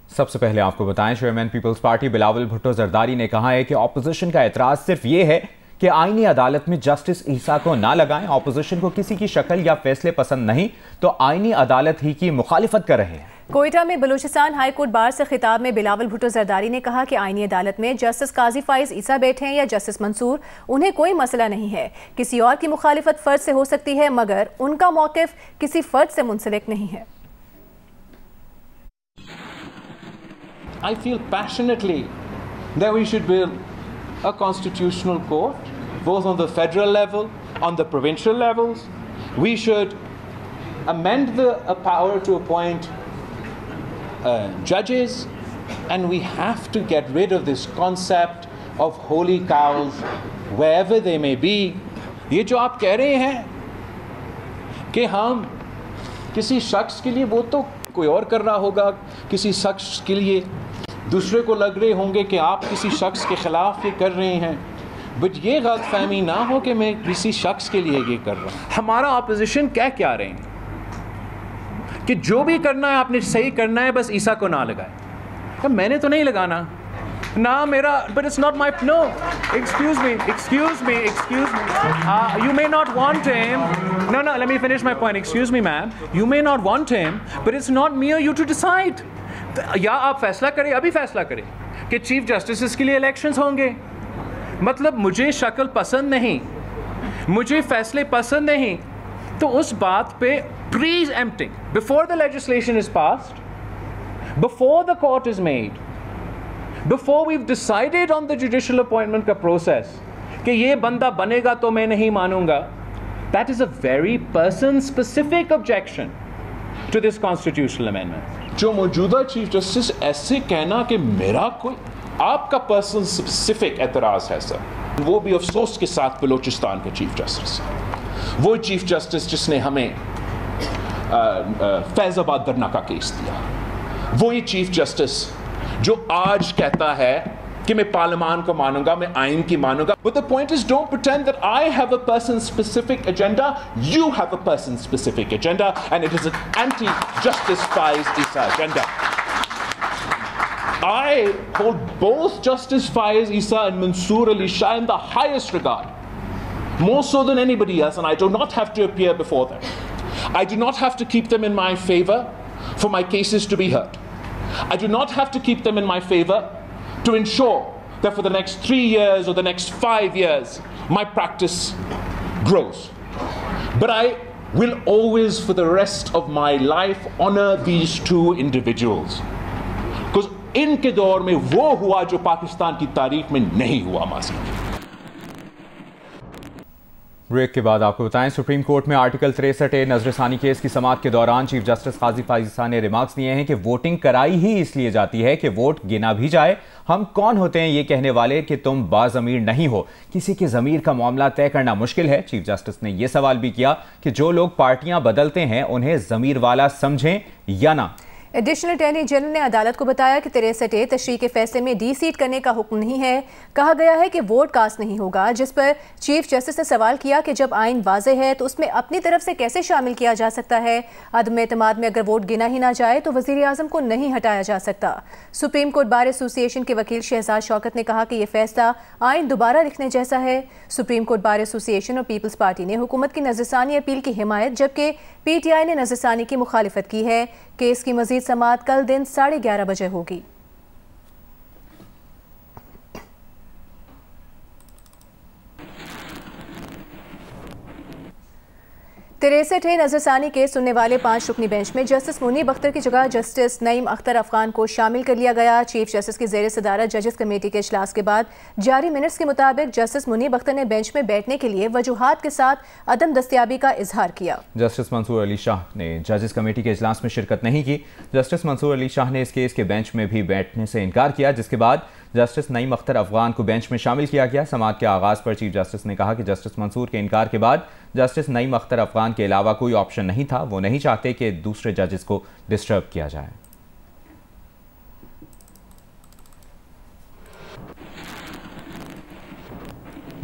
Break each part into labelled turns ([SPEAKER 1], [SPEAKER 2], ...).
[SPEAKER 1] सबसे पहले आपको बताएं, chairman Peoples Party Bilawal Bhutto Zardari ने कहा है कि ऑपोजिशन का एतराज सिर्फ ये है कि आईनी अदालत में जस्टिस ईसा को ना लगाएं। ऑपोजिशन को किसी की शक्ल या फैसले पसंद नहीं तो आईनी अदालत ही की मुखालिफत कर रहे हैं।
[SPEAKER 2] कोयटा में बलूचिस्तान हाई कोर्ट बार से खिताब में बिलावल भुट्टो जरदारी ने कहा कि आईनी अदालत में जस्टिस काजी फाइज ईसा बैठे हैं या जस्टिस मंसूर, उन्हें कोई मसला नहीं है। किसी और की मुखालिफत फर्ज से हो सकती है मगर उनका मौक़िफ़ किसी फर्ज से मुंसलिक नहीं है।
[SPEAKER 3] I feel passionately that we should build a constitutional court, both on the federal level, on the provincial levels. We should amend the power to appoint judges, and we have to get rid of this concept of holy cows wherever they may be. ये जो आप कह रहे हैं कि हम किसी शख्स के लिए, वो तो कोई और कर रहा होगा, किसी शख्स के लिए दूसरे को लग रहे होंगे कि आप किसी शख्स के ख़िलाफ़ ये कर रहे हैं, बट ये गलतफहमी ना हो कि मैं किसी शख्स के लिए ये कर रहा हूँ। हमारा अपोजिशन कह क्या रहे हैं कि जो भी करना है आपने सही करना है, बस ईसा को ना लगाए। तो मैंने तो नहीं लगाना ना, मेरा, but it's not my, no, excuse me, you may not want him, no, let me finish my point, excuse me ma'am, you may not want him, but it's not me or you to decide. या आप फैसला करें, अभी फैसला करें कि chief justice के लिए इलेक्शंस होंगे, मतलब मुझे शक्ल पसंद नहीं, मुझे फैसले पसंद नहीं, तो उस बात पे please emptying before the legislation is passed, before the court is made, before we decided on the judicial appointment का प्रोसेस कि ये बंदा बनेगा तो मैं नहीं मानूंगा, that is a very person specific objection to this constitutional amendment. जो मौजूदा चीफ जस्टिस ऐसे कहना कि मेरा कोई आपका पर्सन स्पेसिफिक एतराज है सर, वो भी अफसोस के साथ बलूचिस्तान के चीफ जस्टिस, वो चीफ जस्टिस जिसने हमें फैजाबाद दरना का केस दिया, वो ही चीफ जस्टिस जो आज कहता है कि मैं पार्लियामान को मानूंगा, मैं आइन की मानूंगा। But the point is, don't pretend that I have a person-specific agenda. You have a person-specific agenda, and it is an anti-Justice Faiz Issa agenda. I hold both Justice Faiz Issa and Mansoor Ali Shah in the highest regard, more so than anybody else, and I do not have to appear before them. I do not have to keep them in my favor for my cases to be heard. I do not have to keep them in my favor to ensure that for the next 3 years or the next 5 years, my practice grows. But I will always, for the rest of my life, honor these two individuals. Because इनके दौर में वो हुआ जो पाकिस्तान की तारीख में नहीं हुआ मासी।
[SPEAKER 1] ब्रेक के बाद आपको बताएं, सुप्रीम कोर्ट में आर्टिकल 63A नजरसानी केस की समाअत के दौरान चीफ जस्टिस काजी फाइज ईसा ने रिमार्क्स दिए हैं कि वोटिंग कराई ही इसलिए जाती है कि वोट गिना भी जाए। हम कौन होते हैं ये कहने वाले कि तुम बाज़मीर नहीं हो, किसी की ज़मीर का मामला तय करना मुश्किल है। चीफ जस्टिस ने यह सवाल भी किया कि जो लोग पार्टियां बदलते हैं उन्हें ज़मीर वाला समझें या ना।
[SPEAKER 2] एडिशनल अटॉर्नी जनरल ने अदालत को बताया कि 63A तशरीह के फैसले में डी सीट करने का हुक्म नहीं है। कहा गया है कि वोट कास्ट नहीं होगा, जिस पर चीफ जस्टिस ने सवाल किया कि जब आइन वाज़े है तो उसमें अपनी तरफ से कैसे शामिल किया जा सकता है। अदम एतमाद में अगर वोट गिना ही ना जाए तो वज़ीर आज़म को नहीं हटाया जा सकता। सुप्रीम कोर्ट बार एसोसिएशन के वकील शहजाद शौकत ने कहा कि यह फैसला आइन दोबारा लिखने जैसा है। सुप्रीम कोर्ट बार एसोसिएशन और पीपल्स पार्टी ने हुकूमत की नजरसानी अपील की हिमायत, जबकि PTI ने नजरसानी की मुखालिफत की है। केस की मजीद समाअत कल दिन 11:30 बजे होगी। 63A नजरसानी केस सुनने वाले 5 रुकनी बेंच में जस्टिस मुनीब अख्तर की जगह जस्टिस नईम अख्तर अफगान को शामिल कर लिया गया। चीफ जस्टिस की ज़ेर सदारत जजेस कमेटी के इजलास के बाद जारी मिनट्स के मुताबिक जस्टिस मुनीब अख्तर ने बेंच में बैठने के लिए वजूहात के साथ अदम दस्तयाबी का इजहार किया।
[SPEAKER 1] जस्टिस मंसूर अली शाह ने जजेस कमेटी के इजलास में शिरकत नहीं की। जस्टिस मंसूर अली शाह ने इस केस के बेंच में भी बैठने से इनकार किया, जिसके बाद जस्टिस नईम अख्तर अफगान को बेंच में शामिल किया गया। समाअत के आगाज़ पर चीफ जस्टिस ने कहा कि जस्टिस मंसूर के इनकार के बाद जस्टिस नईम अख्तर अफगान के अलावा कोई ऑप्शन नहीं था। वो नहीं चाहते कि दूसरे जजेस को डिस्टर्ब किया जाए।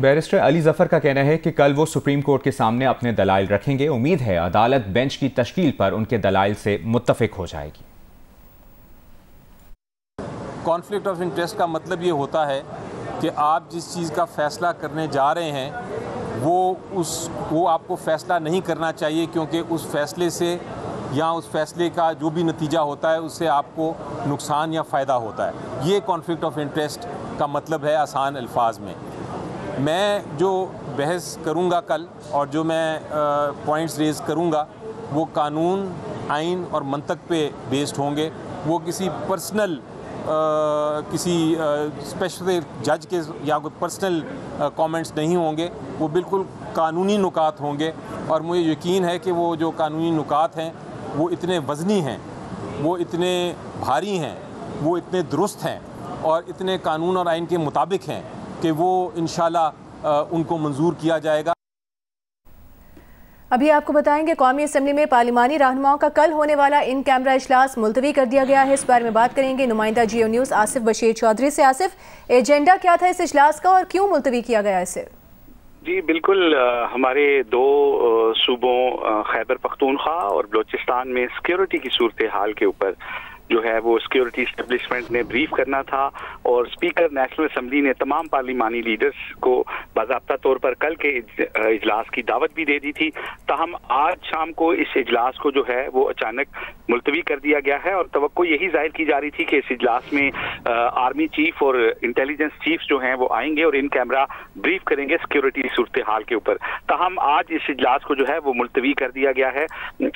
[SPEAKER 1] बैरिस्टर अली जफर का कहना है कि कल वो सुप्रीम कोर्ट के सामने अपने दलाइल रखेंगे। उम्मीद है अदालत बेंच की तश्कील पर उनके दलाइल से मुत्तफिक हो जाएगी।
[SPEAKER 4] कॉन्फ्लिक्ट ऑफ इंटरेस्ट का मतलब ये होता है कि आप जिस चीज़ का फ़ैसला करने जा रहे हैं वो आपको फ़ैसला नहीं करना चाहिए, क्योंकि उस फ़ैसले से या उस फ़ैसले का जो भी नतीजा होता है उससे आपको नुकसान या फ़ायदा होता है। ये कॉन्फ्लिक्ट ऑफ इंटरेस्ट का मतलब है आसान अल्फाज में। मैं जो बहस करूँगा कल और जो मैं पॉइंट्स रेज़ करूँगा वो कानून, आइन और मंतक पे बेस्ड होंगे। वो किसी पर्सनल किसी स्पेशल जज के या कोई पर्सनल कमेंट्स नहीं होंगे, वो बिल्कुल कानूनी नुकात होंगे। और मुझे यकीन है कि वो जो कानूनी नुकात हैं वो इतने वज़नी हैं, वो इतने भारी हैं, वो इतने दुरुस्त हैं और इतने कानून और आइन के मुताबिक हैं कि वो इंशाल्लाह उनको मंजूर किया जाएगा।
[SPEAKER 2] अभी आपको बताएंगे कौमी असम्बली में पार्लिमानी रहनुमाओं का कल होने वाला इन कैमरा इजलास मुलतवी कर दिया गया है। इस बारे में बात करेंगे नुमाइंदा जियो न्यूज़ आसिफ बशीर चौधरी से। आसिफ, एजेंडा क्या था इस इजलास का और क्यों मुलतवी किया गया इसे?
[SPEAKER 5] जी बिल्कुल, हमारे दो सूबों खैबर पख्तूनख्वा और बलोचिस्तान में सिक्योरिटी की सूरत हाल के ऊपर जो है वो सिक्योरिटी इस्टेब्लिशमेंट ने ब्रीफ करना था और स्पीकर नेशनल असम्बली ने तमाम पार्लिमानी लीडर्स को बाज़ाब्ता तौर पर कल के इजलास की दावत भी दे दी थी। ताहम आज शाम को इस इजलास को जो है वो अचानक मुलतवी कर दिया गया है और तवक्को यही जाहिर की जा रही थी कि इस इजलास में आर्मी चीफ और इंटेलिजेंस चीफ जो हैं वो आएंगे और इन कैमरा ब्रीफ करेंगे सिक्योरिटी सूरत हाल के ऊपर। ताहम आज इस इजलास को जो है वो मुलतवी कर दिया गया है।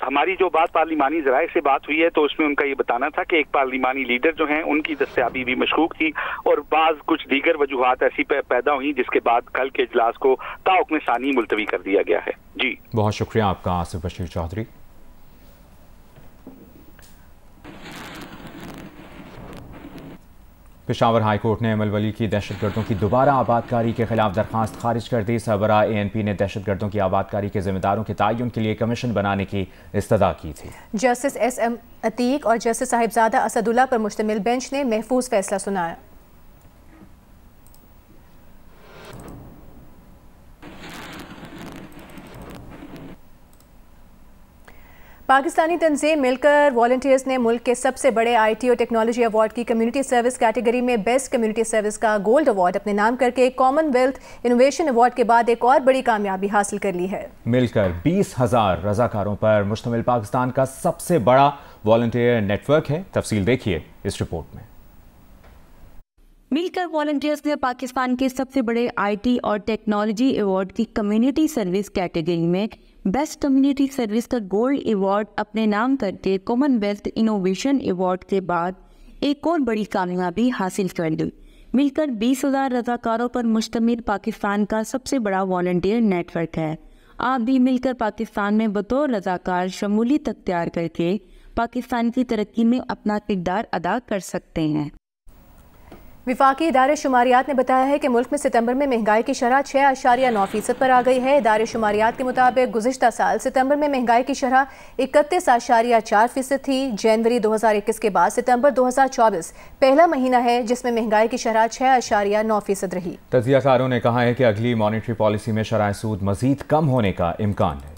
[SPEAKER 5] हमारी जो बात पार्लिमानी ज़राए से बात हुई है तो उसमें उनका ये बताना था कि एक पार्लिमानी लीडर जो हैं उनकी दस्तयाबी भी मशकूक थी और बाज़ कुछ दीगर वजूहात ऐसी पैदा हुई जिसके बाद कल के इजलास को ताउक्म सानी मुलतवी कर दिया गया है। जी
[SPEAKER 1] बहुत शुक्रिया आपका आसिफ बशीर चौधरी। पेशावर हाई कोर्ट ने अमल वली की दहशतगर्दों की दोबारा आबादकारी के खिलाफ दरखास्त खारिज कर दी। सरबरा ANP ने दहशतगर्दों की आबादकारी के जिम्मेदारों के तयन के लिए कमीशन बनाने की इस्तदा की थी।
[SPEAKER 2] जस्टिस SM अतीक और जस्टिस साहिबजादा असदुल्ला पर मुश्तमिल बेंच ने महफूज फैसला सुनाया। पाकिस्तानी तंजीम मिलकर वॉलंटियर्स ने मुल्क के सबसे बड़े IT और टेक्नोलॉजी अवार्ड की कम्युनिटी सर्विस कैटेगरी में बेस्ट कम्युनिटी सर्विस का गोल्ड अवार्ड अपने नाम करके कॉमनवेल्थ इनोवेशन अवार्ड के बाद एक और बड़ी कामयाबी हासिल कर ली है। मिलकर
[SPEAKER 1] 20,000 रजाकारों पर मुश्तमिल पाकिस्तान का सबसे बड़ा वॉलंटियर नेटवर्क है। तफसील देखिए इस रिपोर्ट में।
[SPEAKER 6] मिलकर वॉलंटियर्स ने पाकिस्तान के सबसे बड़े IT और टेक्नोलॉजी अवार्ड की कम्युनिटी सर्विस कैटेगरी में बेस्ट कम्युनिटी सर्विस का गोल्ड अवार्ड अपने नाम करके कॉमनवेल्थ इनोवेशन अवार्ड के बाद एक और बड़ी कामयाबी हासिल कर ली। मिलकर 20,000 रजाकारों पर मुश्तमिल पाकिस्तान का सबसे बड़ा वॉलंटियर नेटवर्क है। आप भी मिलकर पाकिस्तान में बतौर रजाकार शमूलियत अख्तियार करके पाकिस्तान की तरक्की में अपना किरदार अदा कर सकते हैं।
[SPEAKER 2] विफाकी इदारे शुमारियात ने बताया है कि मुल्क में सितंबर में महंगाई की शरह 6.9% पर आ गई है। इदारे शुमारियात के मुताबिक गुज़िश्ता साल सितंबर में महंगाई की शरह 31.4% थी। जनवरी 2021 के बाद सितंबर 2024 पहला महीना है जिसमें महंगाई की शरह 6.9% रही।
[SPEAKER 1] तज्ज़ियाकारों ने कहा है कि अगली मॉनेटरी पॉलिसी में शरह सूद मजीद कम होने का इम्कान है।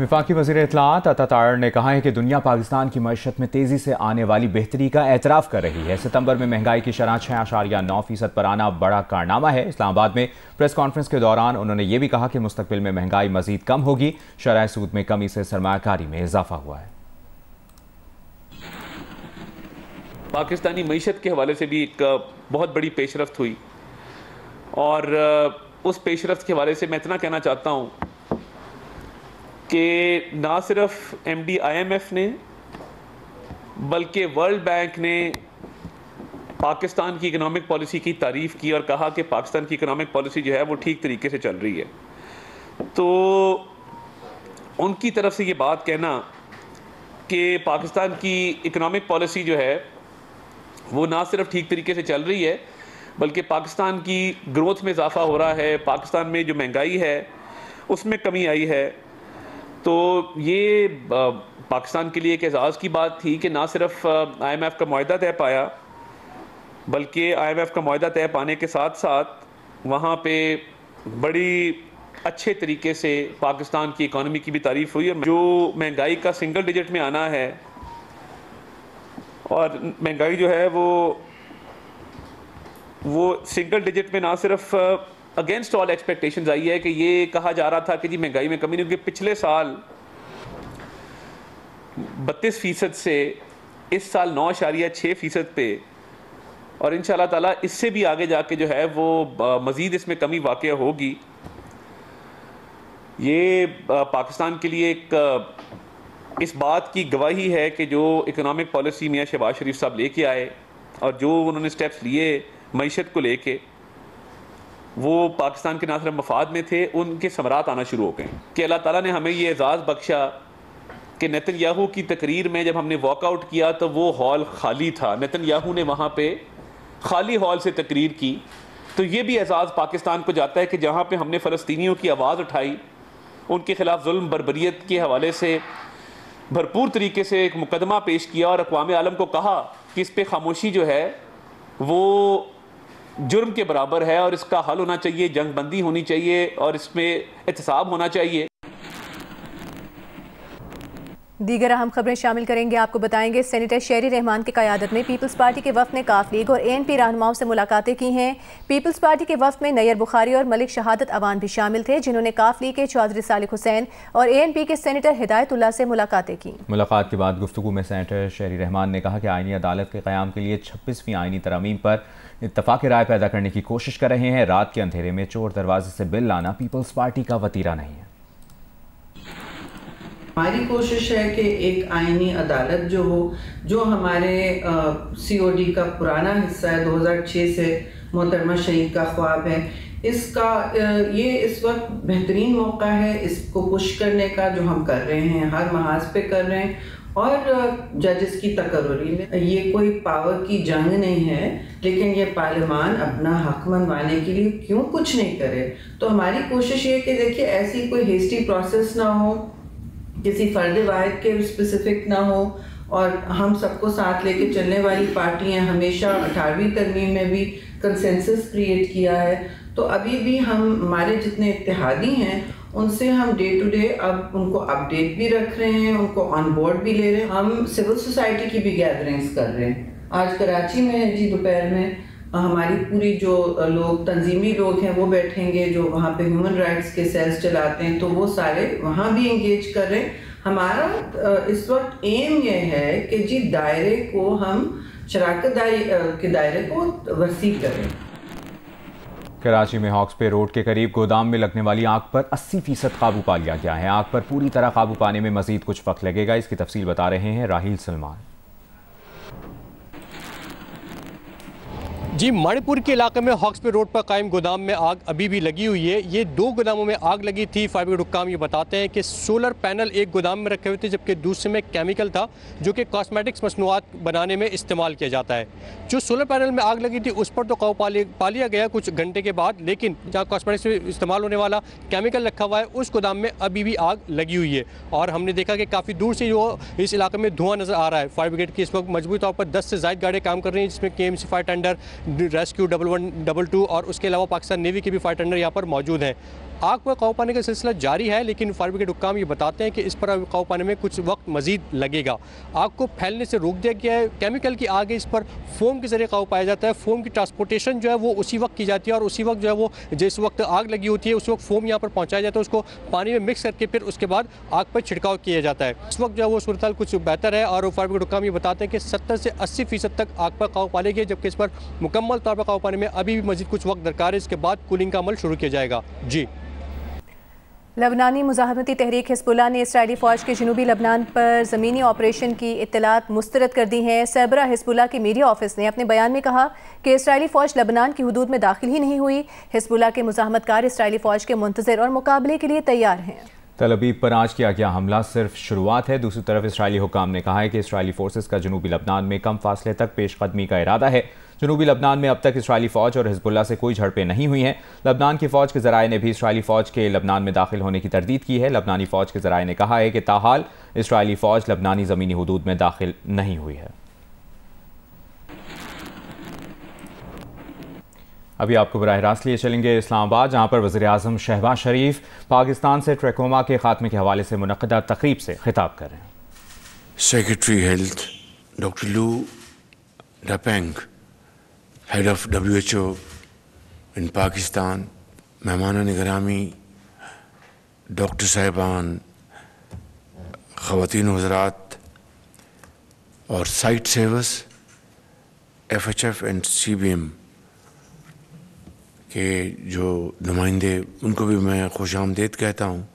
[SPEAKER 1] वफाकी वज़ीर इत्तलाआत अता तारड़ ने कहा है कि दुनिया पाकिस्तान की मईशत में तेज़ी से आने वाली बेहतरी का एतराफ़ कर रही है। सितंबर में महंगाई की शरह 6.9% पर आना बड़ा कारनामा है। इस्लामाबाद में प्रेस कॉन्फ्रेंस के दौरान उन्होंने ये भी कहा कि मुस्तकबिल में महंगाई मजीद कम होगी। शरह सूद में कमी से सरमायाकारी में इजाफा हुआ है।
[SPEAKER 7] पाकिस्तानी मईशत के हवाले से भी एक बहुत बड़ी पेशरफ्त हुई और उस पेशरफ्त के हवाले से मैं इतना कहना चाहता हूँ कि ना सिर्फ MD IMF ने बल्कि वर्ल्ड बैंक ने पाकिस्तान की इकनॉमिक पॉलिसी की तारीफ़ की और कहा कि पाकिस्तान की इकनॉमिक पॉलिसी जो है वो ठीक तरीके से चल रही है। तो उनकी तरफ से ये बात कहना कि पाकिस्तान की इकनॉमिक पॉलिसी जो है वो ना सिर्फ ठीक तरीके से चल रही है बल्कि पाकिस्तान की ग्रोथ में इजाफा हो रहा है, पाकिस्तान में जो महंगाई है उसमें कमी आई है। तो ये पाकिस्तान के लिए एक एजाज़ की बात थी कि ना सिर्फ IMF का मुआहदा तय पाया बल्कि IMF का मुआहदा तय पाने के साथ साथ वहाँ पे बड़ी अच्छे तरीके से पाकिस्तान की इकॉनमी की भी तारीफ हुई है। जो महंगाई का सिंगल डिजिट में आना है, और महंगाई जो है वो सिंगल डिजिट में ना सिर्फ अगेंस्ट ऑल एक्सपेक्टेशंस आई है कि ये कहा जा रहा था कि जी महंगाई में कमी नहीं, क्योंकि पिछले साल 32% से इस साल 9.6% पे, और इंशाल्लाह ताला इससे भी आगे जाके जो है वो मज़ीद इसमें कमी वाक़या होगी। ये पाकिस्तान के लिए एक इस बात की गवाही है कि जो इकोनॉमिक पॉलिसी मियां शहबाज शरीफ साहब लेके आए और जो उन्होंने स्टेप्स लिए मईशत को लेके, वो पाकिस्तान के ना सिर्फ मफाद में थे, उनके समरात आना शुरू हो गए कि अल्लाह ताला ने हमें ये एजाज़ बख्शा कि नेतन्याहू की तकरीर में जब हमने वॉकआउट किया तो वो हॉल खाली था। नेतन्याहू ने वहाँ पे खाली हॉल से तकरीर की, तो ये भी एजाज़ पाकिस्तान को जाता है कि जहाँ पे हमने फ़लस्तीनियों की आवाज़ उठाई, उनके ख़िलाफ़ जुल्म बर्बरियत के हवाले से भरपूर तरीके से एक मुकदमा पेश किया और अक़वाम आलम को कहा कि इस पर खामोशी जो है वो जुर्म के बराबर है और इसका हल होना चाहिए, जंग बंदी होनी चाहिए और इसमें एहतसाब होना चाहिए।
[SPEAKER 2] दीगर अहम खबरें शामिल करेंगे। आपको बताएंगे सेनेटर शेरी रहमान की क़यादत में पीपल्स पार्टी के वफ़द ने काफ लीग और ANP रहनुमाओं से मुलाकातें की हैं। पीपल्स पार्टी के वफ़द में नैयर बुखारी और मलिक शहादत अवान भी शामिल थे, जिन्होंने काफ लीग के चौधरी सालिक हुसैन और ANP के सेनेटर हिदायतुल्लाह से मुलाकातें की। मुलाकात के बाद गुफ्तगू में सेनेटर शेरी रहमान ने कहा कि आईनी अदालत के क़याम के लिए 26वीं आईनी तरमीम पर इत्तफ़ाक़ राय पैदा करने की कोशिश कर रहे हैं। रात के अंधेरे में चोर दरवाजे से बिल लाना पीपल्स पार्टी का वतीरा नहीं है।
[SPEAKER 8] हमारी कोशिश है कि एक आईनी अदालत जो हो, जो हमारे COD का पुराना हिस्सा है, 2006 से मोहतरमा शहीद का ख्वाब है, इसका ये इस वक्त बेहतरीन मौका है इसको पुश करने का, जो हम कर रहे हैं, हर महाज पे कर रहे हैं। और जजेस की तकर्री में ये कोई पावर की जंग नहीं है, लेकिन ये पार्लियामान अपना हक मनवाने के लिए क्यों कुछ नहीं करे। तो हमारी कोशिश ये कि देखिए ऐसी कोई हेस्टी प्रोसेस ना हो, किसी फर्द वाहिद के स्पेसिफिक ना हो, और हम सबको साथ लेके चलने वाली पार्टी हैं। हमेशा 18वीं तरमीम में भी कंसेंसस क्रिएट किया है। तो अभी भी हम हमारे जितने इत्तेहादी हैं उनसे हम डे टू डे अब उनको अपडेट भी रख रहे हैं, उनको ऑन बोर्ड भी ले रहे हैं। हम सिविल सोसाइटी की भी गैदरिंग्स कर रहे हैं। आज कराची में है जी, दोपहर में हमारी पूरी जो लोग तंजीमी लोग हैं वो बैठेंगे, जो वहाँ पे ह्यूमन राइट्स के सेल्स चलाते हैं, तो वो सारे वहाँ भी इंगेज कर रहे हैं। हमारा इस वक्त एम ये है कि जी दायरे को हम शराकत के दायरे को वसी करें।
[SPEAKER 1] कराची में हॉक्स पे रोड के करीब गोदाम में लगने वाली आग पर 80% काबू पा लिया गया है। आग पर पूरी तरह काबू पाने में मजीद कुछ वक्त लगेगा। इसकी तफसील बता रहे हैं राहील सलमान।
[SPEAKER 9] जी, मणिपुर के इलाके में हॉक्स पे रोड पर कायम गोदाम में आग अभी भी लगी हुई है। ये 2 गोदामों में आग लगी थी। फायर ब्रिगेड हुक्काम ये बताते हैं कि सोलर पैनल एक गोदाम में रखे हुए थे, जबकि दूसरे में केमिकल था जो कि कॉस्मेटिक्स मसनूआत बनाने में इस्तेमाल किया जाता है। जो सोलर पैनल में आग लगी थी उस पर तो काबू पा लिया गया कुछ घंटे के बाद, लेकिन जहाँ कॉस्मेटिक्स में इस्तेमाल होने वाला केमिकल रखा हुआ है उस गोदाम में अभी भी आग लगी हुई है। और हमने देखा कि काफ़ी दूर से जो इस इलाके में धुआं नज़र आ रहा है। फायर ब्रिगेड की इस वक्त मजबूती तौर पर 10 से ज़ायद गाड़ियाँ काम कर रही हैं, जिसमें KMC फायर टेंडर, रेस्क्यू 1122 और उसके अलावा पाकिस्तान नेवी के भी फायर टेंडर यहाँ पर मौजूद हैं। आग पर काबू पाने का सिलसिला जारी है, लेकिन फायर ब्रिगेड हुक्काम ये बताते हैं कि इस पर काबू पाने में कुछ वक्त मजीद लगेगा। आग को फैलने से रोक दिया गया है। केमिकल की आग है, इस पर फोम के जरिए काबू पाया जाता है। फोम की ट्रांसपोर्टेशन जो है वो उसी वक्त की जाती है, और उसी वक्त जो है वो जिस वक्त आग लगी होती है उस वक्त फोम यहाँ पर पहुँचाया जाता है, उसको पानी में मिक्स करके फिर उसके बाद आग पर छिड़काव किया जाता है। इस वक्त जो है वो सूरत हाल कुछ बेहतर है, और फायर ब्रिगेड हुक्काम ये बताते हैं कि 70 से 80% तक आग पर काबू पा लेगी, जबकि इस पर मुकम्मल तौर पर काबू पाने में अभी भी मजीद कुछ वक्त दरकार है। इसके बाद कूलिंग का अमल शुरू किया जाएगा। जी।
[SPEAKER 2] लबनानी मुजाहमती तहरीक हिज़्बुल्लाह ने इसराइली फ़ौज के जनूबी लबनान पर ज़मीनी ऑपरेशन की इत्तलात मुस्तरद कर दी हैं। सरबरा हिज़्बुल्लाह के मीडिया ऑफिस ने अपने बयान में कहा कि इसराइली फ़ौज लबनान की हुदूद में दाखिल ही नहीं हुई। हिज़्बुल्लाह के मुज़ाहमतकार इसराइली फ़ौज के मुंतज़िर और मुकाबले के लिए तैयार हैं। तल अबीब पर आज किया गया हमला सिर्फ शुरुआत है। दूसरी तरफ इसराइली हुकाम ने कहा है कि इसराइली फोर्सेस का जनूबी लबनान में कम फासले तक पेशकदमी का इरादा है। जनूबी लबनान में अब तक इसराइली फ़ौज और हिज़्बुल्लाह से कोई झड़पें नहीं हुई हैं। लबनान की फ़ौज के ज़राए ने भी इसराइली फ़ौज के लबनान में दाखिल होने की तरदीद की है। लबनानी फ़ौज के ज़राए ने कहा है कि ताहाल इसराइली फ़ौज लबनानी ज़मीनी हुदूद में दाखिल नहीं हुई है।
[SPEAKER 1] अभी आपको बराह रास्त लिए चलेंगे इस्लामाबाद, जहां पर वज़ीर-ए-आज़म शहबाज शरीफ पाकिस्तान से ट्रैकोमा के खात्मे के हवाले से मुनक़्क़दा तक़रीब से खिताब कर रहे हैं।
[SPEAKER 10] सेक्रेटरी हेल्थ डॉक्टर लू डपेंग, हेड ऑफ WHO इन पाकिस्तान, मेहमानान गिरामी, डॉक्टर साहिबान, ख़वातीन वज़रात और साइट सेवर्स, FHF एंड CBM के जो नुमाइंदे, उनको भी मैं खुश आमदीद कहता हूँ।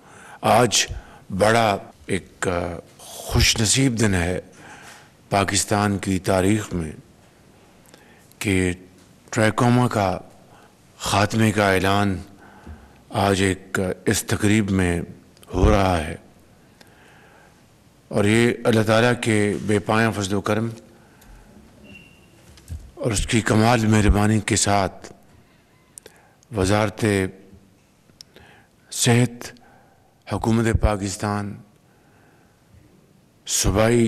[SPEAKER 10] आज बड़ा एक खुश नसीब दिन है पाकिस्तान की तारीख़ में कि ट्रैकोमा का ख़ात्मे का ऐलान आज एक इस तकरीब में हो रहा है। और ये अल्लाह ताला के बेपाया फज़ल व करम और उसकी कमाल मेहरबानी के साथ वज़ारत सेहत, हुकूमत पाकिस्तान, सूबाई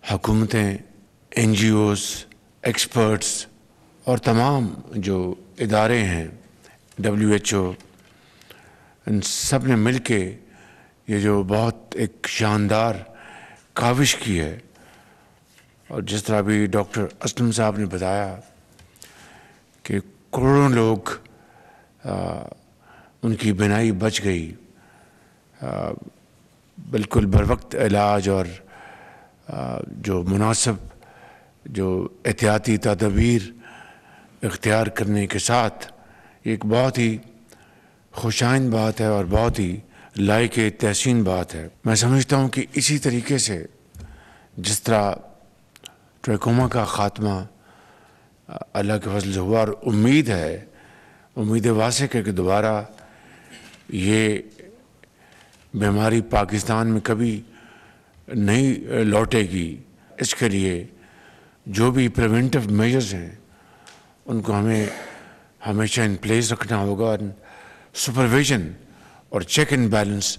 [SPEAKER 10] हुकूमतें, NGOs, एक्सपर्ट्स और तमाम जो इदारे हैं, WHO, इन सब ने मिल के ये जो बहुत एक शानदार काविश की है। और जिस तरह अभी डॉक्टर असलम साहब ने बताया कि करोड़ों लोग उनकी बीनाई बच गई, बिल्कुल बर वक्त इलाज और जो मुनासिब जो एहतियाती तदबीर इख्तियार करने के साथ एक बहुत ही खुशाइन बात है और बहुत ही लायक तहसीन बात है। मैं समझता हूँ कि इसी तरीके से जिस तरह ट्रैकोमा का ख़ात्मा अल्लाह के फजल से हुआ और उम्मीद वासिक है कि दोबारा ये बीमारी पाकिस्तान में कभी नहीं लौटेगी। इसके लिए जो भी प्रिवेंटिव मेजर्स हैं उनको हमें हमेशा इन प्लेस रखना होगा और सुपरविजन और चेक एंड बैलेंस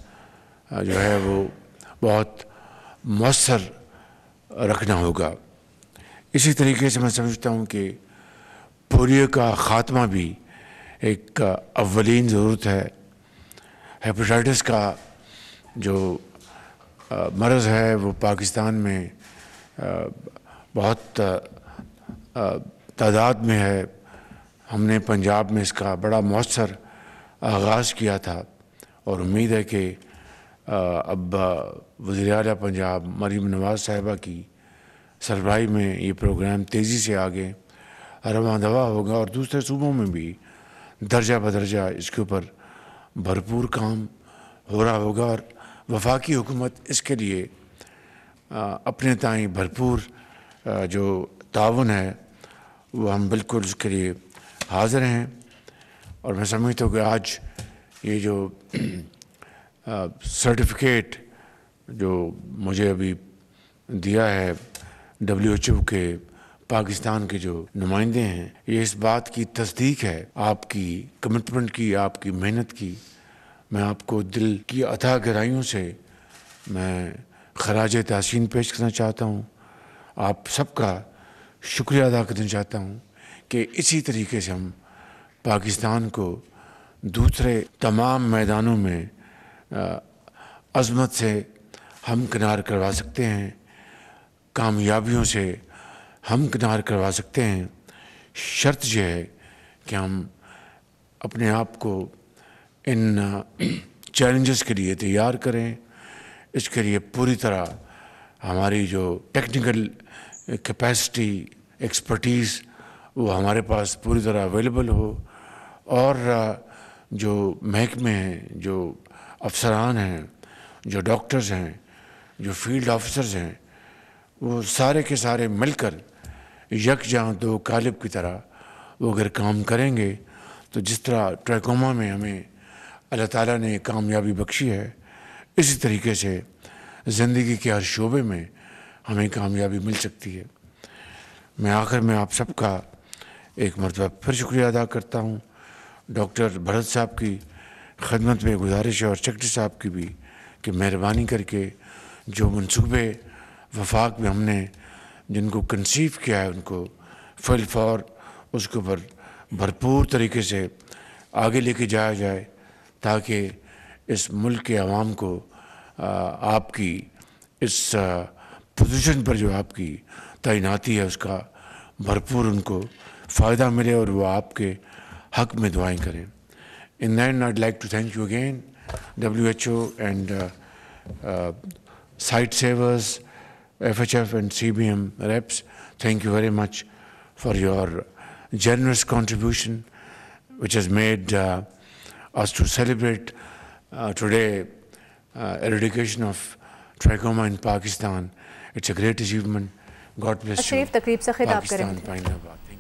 [SPEAKER 10] जो है वो बहुत मौसर रखना होगा। इसी तरीके से मैं समझता हूँ कि पोलियो का ख़ात्मा भी एक अव्वलीन ज़रूरत है। हेपेटाइटिस का जो मर्ज़ है वो पाकिस्तान में बहुत तादाद में है। हमने पंजाब में इसका बड़ा मौसर आगाज़ किया था और उम्मीद है कि अब वज़ीर आला पंजाब मरीम नवाज़ साहिबा की सरबराही में ये प्रोग्राम तेज़ी से आगे रवां दवा होगा और दूसरे सूबों में भी दर्जा बदर्जा इसके ऊपर भरपूर काम हो रहा होगा। और वफाकी हुकूमत इसके लिए अपने ताईं भरपूर जो ताउन है वो हम बिल्कुल उसके लिए हाज़िर हैं। और मैं समझता हूँ कि आज ये जो सर्टिफिकेट जो मुझे अभी दिया है WHO के पाकिस्तान के जो नुमाइंदे हैं, ये इस बात की तस्दीक है आपकी कमिटमेंट की, आपकी मेहनत की। मैं आपको दिल की अथाह गहराइयों से मैं खराज तहसीन पेश करना चाहता हूँ। आप सबका शुक्रिया अदा करना चाहता हूँ कि इसी तरीके से हम पाकिस्तान को दूसरे तमाम मैदानों में अज़मत से हम किनार करवा सकते हैं, कामयाबियों से हम किनार करवा सकते हैं। शर्त यह है कि हम अपने आप को इन चैलेंजेस के लिए तैयार करें। इसके लिए पूरी तरह हमारी जो टेक्निकल कैपेसिटी, एक्सपर्टीज़ वो हमारे पास पूरी तरह अवेलेबल हो और जो महकमे हैं, जो अफसरान हैं, जो डॉक्टर्स हैं, जो फील्ड ऑफिसर्स हैं, वो सारे के सारे मिलकर यकजां दो कालिब की तरह वो अगर काम करेंगे तो जिस तरह ट्रैकोमा में हमें अल्लाह ताला ने कामयाबी बख्शी है, इसी तरीके से ज़िंदगी के हर शोबे में हमें कामयाबी मिल सकती है। मैं आखिर में आप सबका एक मरतबा फिर शुक्रिया अदा करता हूँ। डॉक्टर भरत साहब की खिदमत में गुजारिश है और सेक्रेटरी साहब की भी कि मेहरबानी करके जो मनसूबे वफाक में हमने जिनको कंसीव किया है उनको फिल फॉर उसके ऊपर भरपूर तरीके से आगे लेके जाया जाए ताकि इस मुल्क के अवाम को आपकी इस पोजीशन पर जो आपकी तैनाती है उसका भरपूर उनको फ़ायदा मिले और वो आपके हक़ में दुआएं करें। In the end, I'd like to thank you again, WHO and Site Savers, FHF and CBM reps. Thank you very much for your generous contribution, which has made us to celebrate today eradication of trachoma in Pakistan. It's a great achievement. God bless you.
[SPEAKER 2] तकरीब से खिताब करें।
[SPEAKER 10] पाकिस्तान,